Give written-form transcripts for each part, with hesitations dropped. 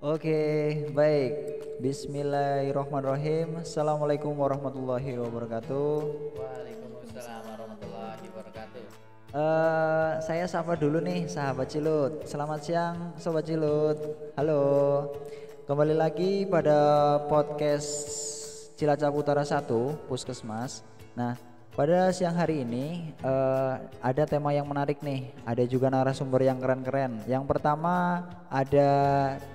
Oke, baik. Bismillahirrahmanirrahim. Assalamualaikum warahmatullahi wabarakatuh. Waalaikumsalam warahmatullahi wabarakatuh. Saya sapa dulu nih, sahabat Cilut. Selamat siang, sobat Cilut. Halo. Kembali lagi pada podcast Cilacap Utara 1, Puskesmas. Nah, pada siang hari ini ada tema yang menarik nih. Ada juga narasumber yang keren-keren. Yang pertama ada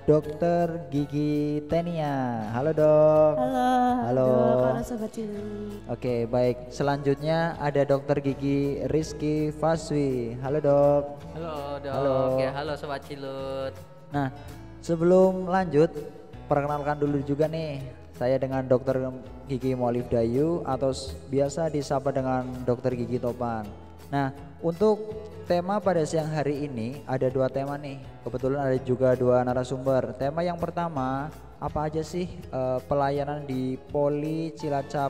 Dokter Gigi Tenia. Halo dok. Halo, Halo. halo Sobat Cilik. Oke, baik. Selanjutnya ada Dokter Gigi Rizky Faswi. Halo dok. Halo dok, Halo. ya halo Sobat Cilut. Nah, sebelum lanjut, perkenalkan dulu juga nih. Saya dengan Dokter Gigi Mualif Dayu atau biasa disapa dengan Dokter Gigi Topan. Nah, untuk tema pada siang hari ini ada dua tema nih. Kebetulan ada juga dua narasumber. Tema yang pertama, apa aja sih pelayanan di Poli Cilacap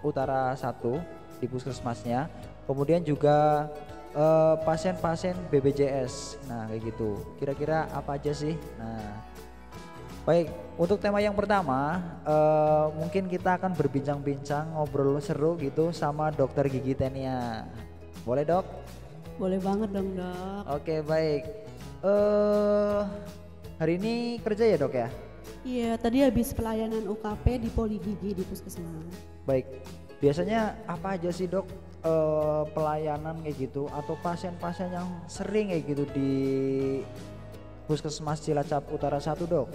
Utara 1 di puskesmasnya. Kemudian juga pasien-pasien BPJS. Nah, kayak gitu. Kira-kira apa aja sih? Nah, baik, untuk tema yang pertama mungkin kita akan berbincang-bincang ngobrol seru gitu sama Dokter Gigi Tenia. Boleh dok? Boleh banget dong dok. Oke baik. Hari ini kerja ya dok ya? Iya, tadi habis pelayanan UKP di Poli Gigi di Puskesmas. Baik, biasanya apa aja sih dok pelayanan kayak gitu atau pasien-pasien yang sering kayak gitu di Puskesmas Cilacap Utara 1 dok?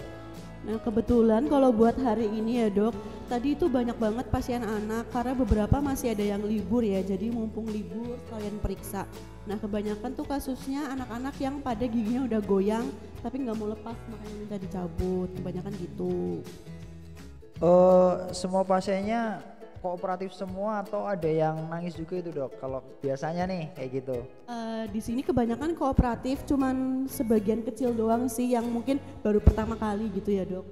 Nah kebetulan kalau buat hari ini ya dok, tadi itu banyak banget pasien anak karena beberapa masih ada yang libur ya, jadi mumpung libur sekalian periksa. Nah kebanyakan tuh kasusnya anak-anak yang pada giginya udah goyang tapi nggak mau lepas makanya minta dicabut, kebanyakan gitu. Semua pasiennya kooperatif semua atau ada yang nangis juga itu dok? Kalau biasanya nih kayak gitu. Di sini kebanyakan kooperatif, cuman sebagian kecil doang sih yang mungkin baru pertama kali gitu ya dok.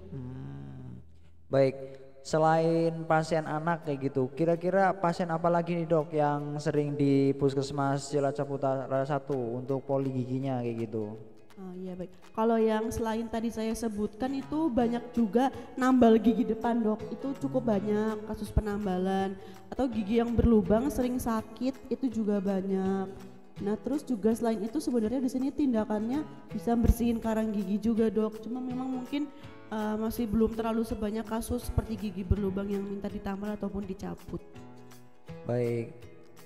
Baik, selain pasien anak kayak gitu, kira-kira pasien apa lagi nih dok yang sering di Puskesmas Cilacap Utara 1 untuk poli giginya kayak gitu? Iya baik. Kalau yang selain tadi saya sebutkan itu banyak juga nambal gigi depan dok. Itu cukup banyak kasus penambalan atau gigi yang berlubang sering sakit itu juga banyak. Nah terus juga selain itu sebenarnya di sini tindakannya bisa bersihin karang gigi juga dok. Cuma memang mungkin masih belum terlalu sebanyak kasus seperti gigi berlubang yang minta ditambal ataupun dicabut. Baik,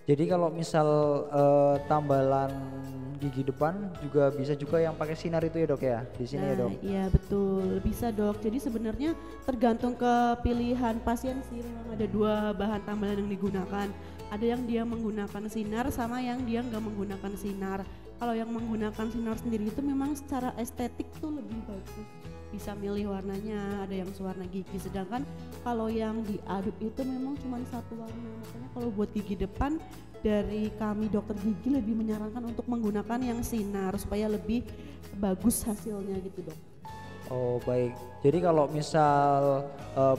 jadi kalau misal tambalan gigi depan juga bisa juga yang pakai sinar itu ya dok ya di sini ya dok? Iya betul, bisa dok. Jadi sebenarnya tergantung ke pilihan pasien sih. Memang ada dua bahan tambalan yang digunakan. Ada yang dia menggunakan sinar sama yang dia nggak menggunakan sinar. Kalau yang menggunakan sinar sendiri itu memang secara estetik tuh lebih bagus. Bisa milih warnanya, ada yang sewarna gigi. Sedangkan kalau yang diaduk itu memang cuma satu warna. Makanya kalau buat gigi depan dari kami dokter gigi lebih menyarankan untuk menggunakan yang sinar supaya lebih bagus hasilnya gitu dok. Oh baik, jadi kalau misal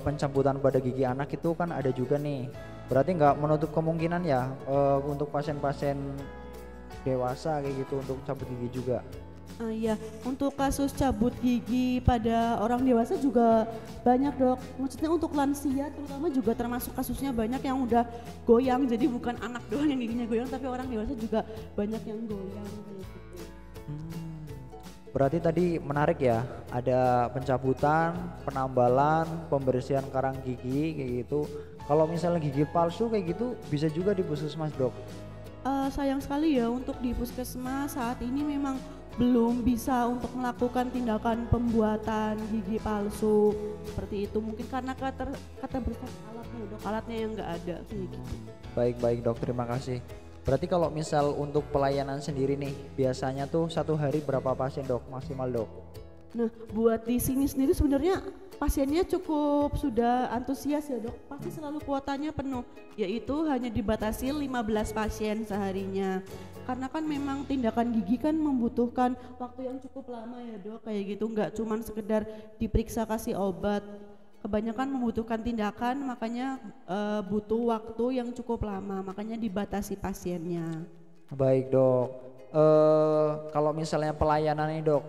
pencabutan pada gigi anak itu kan ada juga nih, berarti nggak menutup kemungkinan ya untuk pasien-pasien dewasa kayak gitu untuk cabut gigi juga? Iya, untuk kasus cabut gigi pada orang dewasa juga banyak dok. Maksudnya untuk lansia terutama juga termasuk kasusnya banyak yang udah goyang. Jadi bukan anak doang yang giginya goyang, tapi orang dewasa juga banyak yang goyang kayak gitu. Berarti tadi menarik ya, ada pencabutan, penambalan, pembersihan karang gigi kayak gitu. Kalau misalnya gigi palsu kayak gitu bisa juga di puskesmas dok? Sayang sekali ya untuk di puskesmas saat ini memang belum bisa untuk melakukan tindakan pembuatan gigi palsu seperti itu, mungkin karena keterbatasan alatnya dok, alatnya yang nggak ada kayak gitu. Baik dok, terima kasih. Berarti kalau misal untuk pelayanan sendiri nih, biasanya tuh satu hari berapa pasien dok maksimal dok? Nah buat di sini sendiri sebenarnya pasiennya cukup sudah antusias ya dok, pasti selalu kuotanya penuh, yaitu hanya dibatasi 15 pasien seharinya. Karena kan memang tindakan gigi kan membutuhkan waktu yang cukup lama ya dok, kayak gitu nggak cuman sekedar diperiksa kasih obat. Kebanyakan membutuhkan tindakan, makanya butuh waktu yang cukup lama, makanya dibatasi pasiennya. Baik dok, kalau misalnya pelayanan nih dok,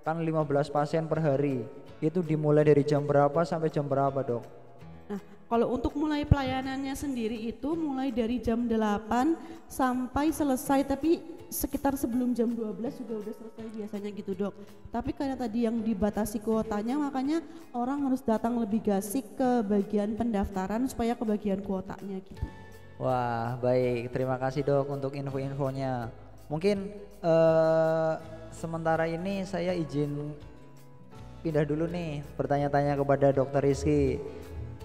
kan 15 pasien per hari. itu dimulai dari jam berapa sampai jam berapa dok? Nah, kalau untuk mulai pelayanannya sendiri itu mulai dari jam 8 sampai selesai, tapi sekitar sebelum jam 12 juga udah selesai biasanya gitu dok. Tapi karena tadi yang dibatasi kuotanya, makanya orang harus datang lebih gasik ke bagian pendaftaran supaya kebagian kuotanya gitu. Wah baik, terima kasih dok untuk info-infonya. Mungkin sementara ini saya izin pindah dulu nih bertanya-tanya kepada dokter Rizky.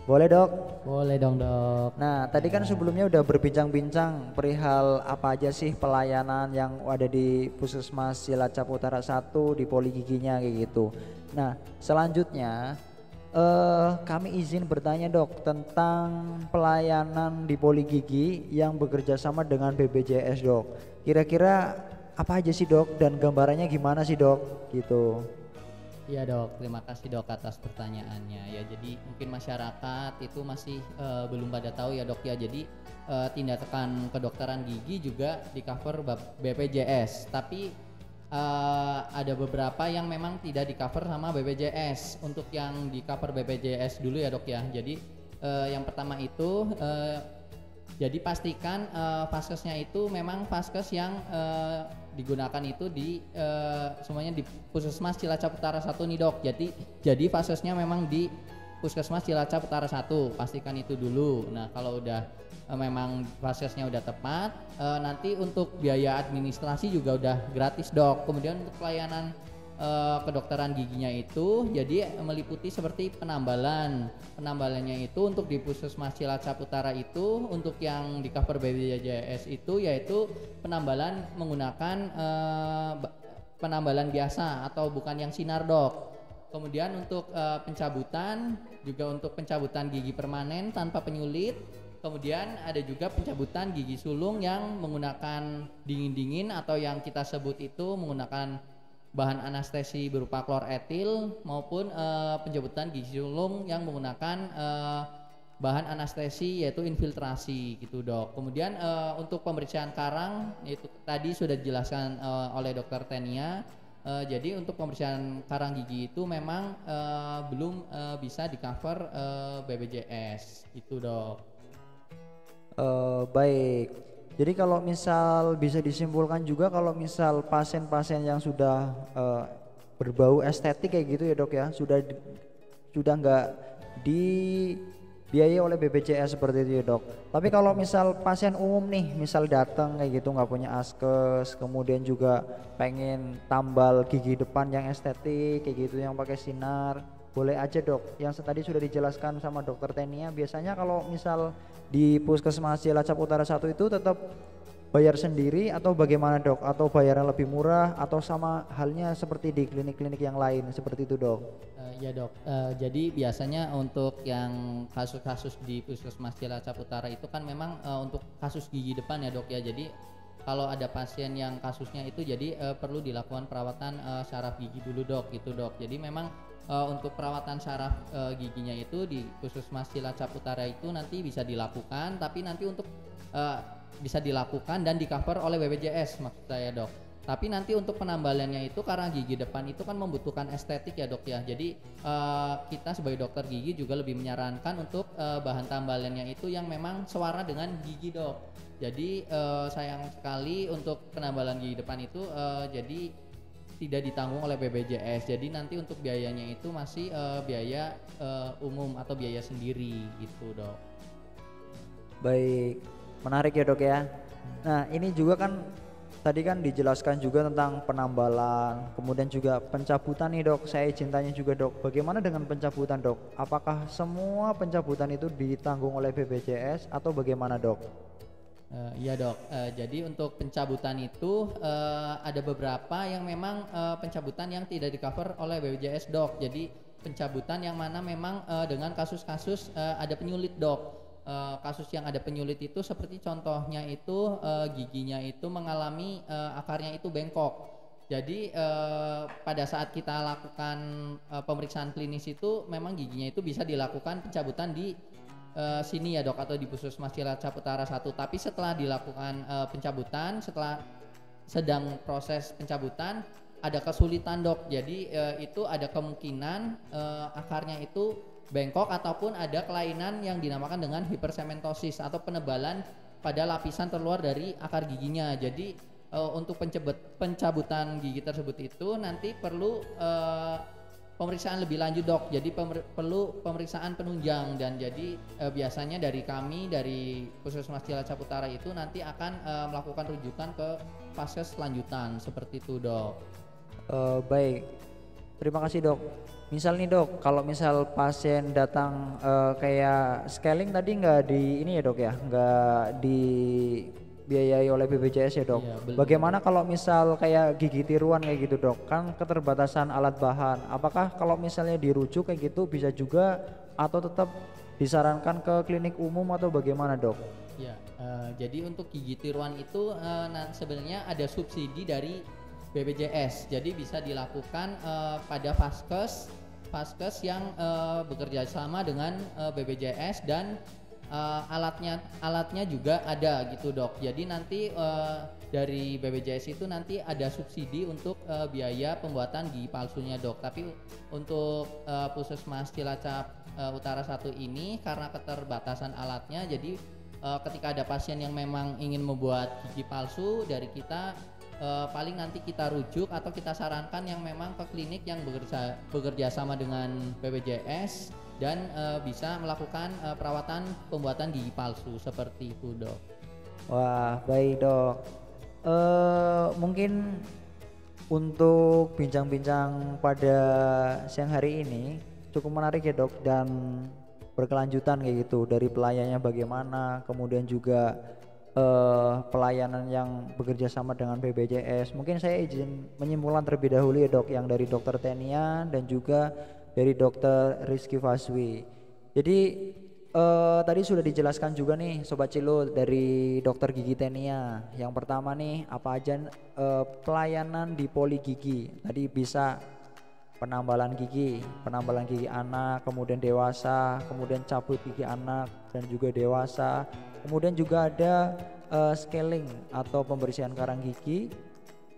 Boleh dok? Boleh dong dok. Nah tadi kan sebelumnya udah berbincang-bincang perihal apa aja sih pelayanan yang ada di Puskesmas Cilacap Utara 1 di poli giginya kayak gitu. Nah selanjutnya kami izin bertanya dok tentang pelayanan di poli gigi yang bekerja sama dengan BPJS dok. Kira-kira apa aja sih dok dan gambarannya gimana sih dok gitu. Iya dok, terima kasih dok atas pertanyaannya. Ya jadi mungkin masyarakat itu masih belum pada tahu ya dok ya. Jadi tindakan kedokteran gigi juga di cover BPJS. Tapi ada beberapa yang memang tidak di cover sama BPJS. Untuk yang di cover BPJS dulu ya dok ya. Jadi yang pertama itu jadi pastikan vaskesnya itu memang vaskes yang digunakan itu di semuanya di Puskesmas Cilacap Utara 1 nih dok. Jadi vaskesnya memang di Puskesmas Cilacap Utara 1, pastikan itu dulu. Nah kalau udah memang vaskesnya udah tepat, nanti untuk biaya administrasi juga udah gratis dok. Kemudian untuk pelayanan kedokteran giginya itu jadi meliputi seperti penambalannya itu untuk di Puskesmas Cilacap Utara itu untuk yang di cover BPJS itu yaitu penambalan menggunakan penambalan biasa atau bukan yang sinar dok. Kemudian untuk pencabutan juga untuk pencabutan gigi permanen tanpa penyulit. Kemudian ada juga pencabutan gigi sulung yang menggunakan dingin-dingin atau yang kita sebut itu menggunakan bahan anestesi berupa kloretil maupun pencabutan gigi sulung yang menggunakan bahan anestesi yaitu infiltrasi gitu dok. Kemudian untuk pemeriksaan karang itu tadi sudah dijelaskan oleh dokter Tenia. Jadi untuk pemeriksaan karang gigi itu memang belum bisa di cover BPJS itu dok. Baik. Jadi kalau misal bisa disimpulkan juga kalau misal pasien-pasien yang sudah berbau estetik kayak gitu ya dok ya sudah nggak dibiayai oleh BPJS seperti itu ya dok. Tapi kalau misal pasien umum nih misal datang kayak gitu nggak punya askes, kemudian juga pengen tambal gigi depan yang estetik kayak gitu yang pakai sinar, boleh aja dok. Yang tadi sudah dijelaskan sama dokter Tenia, biasanya kalau misal di Puskesmas Cilacap Utara 1 itu tetap bayar sendiri atau bagaimana dok? Atau bayaran lebih murah atau sama halnya seperti di klinik-klinik yang lain seperti itu dok? Ya dok, jadi biasanya untuk yang kasus-kasus di Puskesmas Cilacap Utara itu kan memang untuk kasus gigi depan ya dok ya. Jadi kalau ada pasien yang kasusnya itu jadi perlu dilakukan perawatan syaraf gigi dulu dok gitu dok. Jadi memang untuk perawatan syaraf giginya itu di Puskesmas Cilacap Utara itu nanti bisa dilakukan, tapi nanti untuk bisa dilakukan dan di cover oleh BPJS maksud saya dok. Tapi nanti untuk penambalannya itu karena gigi depan itu kan membutuhkan estetik ya dok ya. Jadi kita sebagai dokter gigi juga lebih menyarankan untuk bahan tambalannya itu yang memang sewarna dengan gigi dok. Jadi sayang sekali untuk penambalan gigi depan itu jadi tidak ditanggung oleh BPJS. Jadi nanti untuk biayanya itu masih biaya umum atau biaya sendiri gitu dok. Baik, menarik ya dok ya. Nah ini juga kan tadi kan dijelaskan juga tentang penambalan, kemudian juga pencabutan nih dok. Saya izin tanya juga dok, bagaimana dengan pencabutan dok? Apakah semua pencabutan itu ditanggung oleh BPJS atau bagaimana dok? Iya dok, jadi untuk pencabutan itu ada beberapa yang memang pencabutan yang tidak di cover oleh BPJS dok. Jadi pencabutan yang mana memang dengan kasus-kasus ada penyulit dok. Kasus yang ada penyulit itu seperti contohnya itu giginya itu mengalami akarnya itu bengkok. Jadi pada saat kita lakukan pemeriksaan klinis itu memang giginya itu bisa dilakukan pencabutan di sini ya dok atau di Puskesmas Cilacap Utara 1. Tapi setelah dilakukan pencabutan, setelah sedang proses pencabutan ada kesulitan dok. Jadi itu ada kemungkinan akarnya itu bengkok ataupun ada kelainan yang dinamakan dengan hipersementosis atau penebalan pada lapisan terluar dari akar giginya. Jadi untuk pencabutan gigi tersebut itu nanti perlu pemeriksaan lebih lanjut dok. Jadi perlu pemeriksaan penunjang dan jadi biasanya dari kami dari Puskesmas Cilacap Utara itu nanti akan melakukan rujukan ke vaskes lanjutan seperti itu dok. Baik, terima kasih dok. Misal nih dok, kalau misal pasien datang kayak scaling tadi nggak di ini ya dok ya, nggak dibiayai oleh BPJS ya dok. Iya, Bagaimana kalau misal kayak gigi tiruan kayak gitu dok, kan keterbatasan alat bahan. Apakah kalau misalnya dirujuk kayak gitu bisa juga atau tetap disarankan ke klinik umum atau bagaimana dok? Ya, jadi untuk gigi tiruan itu sebenarnya ada subsidi dari BPJS. Jadi bisa dilakukan pada vaskes yang bekerja sama dengan BPJS dan alatnya juga ada gitu dok. Jadi nanti dari BPJS itu nanti ada subsidi untuk biaya pembuatan gigi palsunya dok. Tapi untuk Puskesmas Cilacap Utara 1 ini karena keterbatasan alatnya, jadi ketika ada pasien yang memang ingin membuat gigi palsu dari kita paling nanti kita rujuk atau kita sarankan yang memang ke klinik yang bekerja sama dengan BPJS dan bisa melakukan perawatan pembuatan gigi palsu seperti itu dok. Wah baik dok. Mungkin untuk bincang-bincang pada siang hari ini cukup menarik ya dok dan berkelanjutan kayak gitu, dari pelayanannya bagaimana, kemudian juga pelayanan yang bekerja sama dengan BPJS. Mungkin saya izin menyimpulkan terlebih dahulu ya dok, yang dari dokter Tenia dan juga dari dokter Rizky Faswi. Jadi tadi sudah dijelaskan juga nih Sobat Cilut dari dokter gigi Tenia. Yang pertama nih apa aja pelayanan di poli gigi. Tadi bisa penambalan gigi anak, kemudian dewasa, kemudian cabut gigi anak dan juga dewasa. Kemudian juga ada scaling atau pembersihan karang gigi,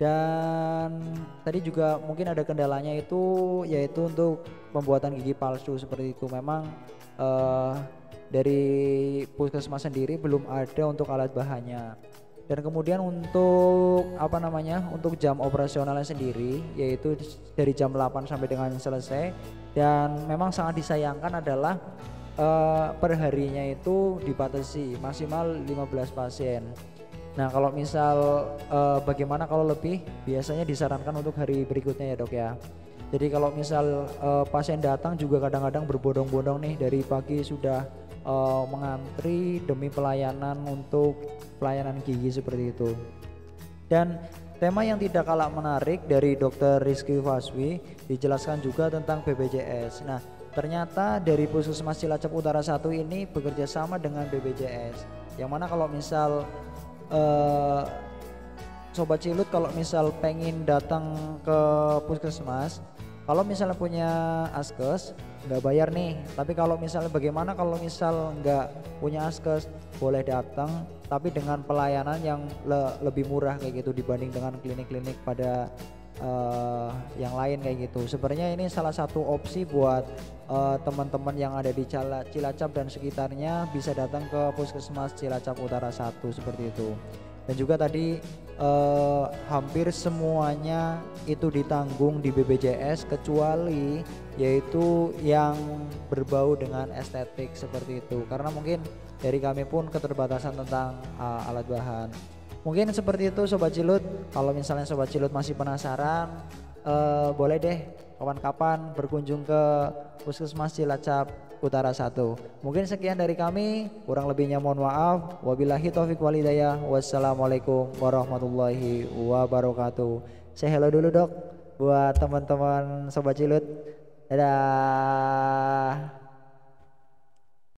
dan tadi juga mungkin ada kendalanya itu yaitu untuk pembuatan gigi palsu seperti itu. Memang dari puskesmas sendiri belum ada untuk alat bahannya. Dan kemudian untuk untuk jam operasionalnya sendiri yaitu dari jam 8 sampai dengan selesai, dan memang sangat disayangkan adalah perharinya itu dibatasi maksimal 15 pasien. Nah kalau misal bagaimana kalau lebih, biasanya disarankan untuk hari berikutnya ya dok ya. Jadi kalau misal pasien datang juga kadang-kadang berbondong-bondong nih, dari pagi sudah mengantri demi pelayanan untuk pelayanan gigi seperti itu. Dan tema yang tidak kalah menarik dari dokter Rizky Faswi dijelaskan juga tentang BPJS. Nah ternyata dari Puskesmas Cilacap Utara 1 ini bekerja sama dengan BPJS, yang mana kalau misal Sobat Cilut kalau misal pengen datang ke puskesmas, kalau misalnya punya askes nggak bayar nih. Tapi kalau misalnya bagaimana kalau misal nggak punya askes, boleh datang tapi dengan pelayanan yang lebih murah kayak gitu dibanding dengan klinik-klinik pada yang lain kayak gitu. Sebenarnya ini salah satu opsi buat teman-teman yang ada di Cilacap dan sekitarnya bisa datang ke Puskesmas Cilacap Utara 1 seperti itu. Dan juga tadi hampir semuanya itu ditanggung di BPJS kecuali yaitu yang berbau dengan estetik seperti itu, karena mungkin dari kami pun keterbatasan tentang alat bahan. Mungkin seperti itu Sobat Cilut. Kalau misalnya Sobat Cilut masih penasaran, boleh deh kapan-kapan berkunjung ke Puskesmas Cilacap Utara 1. Mungkin sekian dari kami, kurang lebihnya mohon maaf. Wabillahi taufiq wal hidayah. Wassalamualaikum warahmatullahi wabarakatuh. Saya hello dulu dok buat teman-teman Sobat Cilut. Dadah.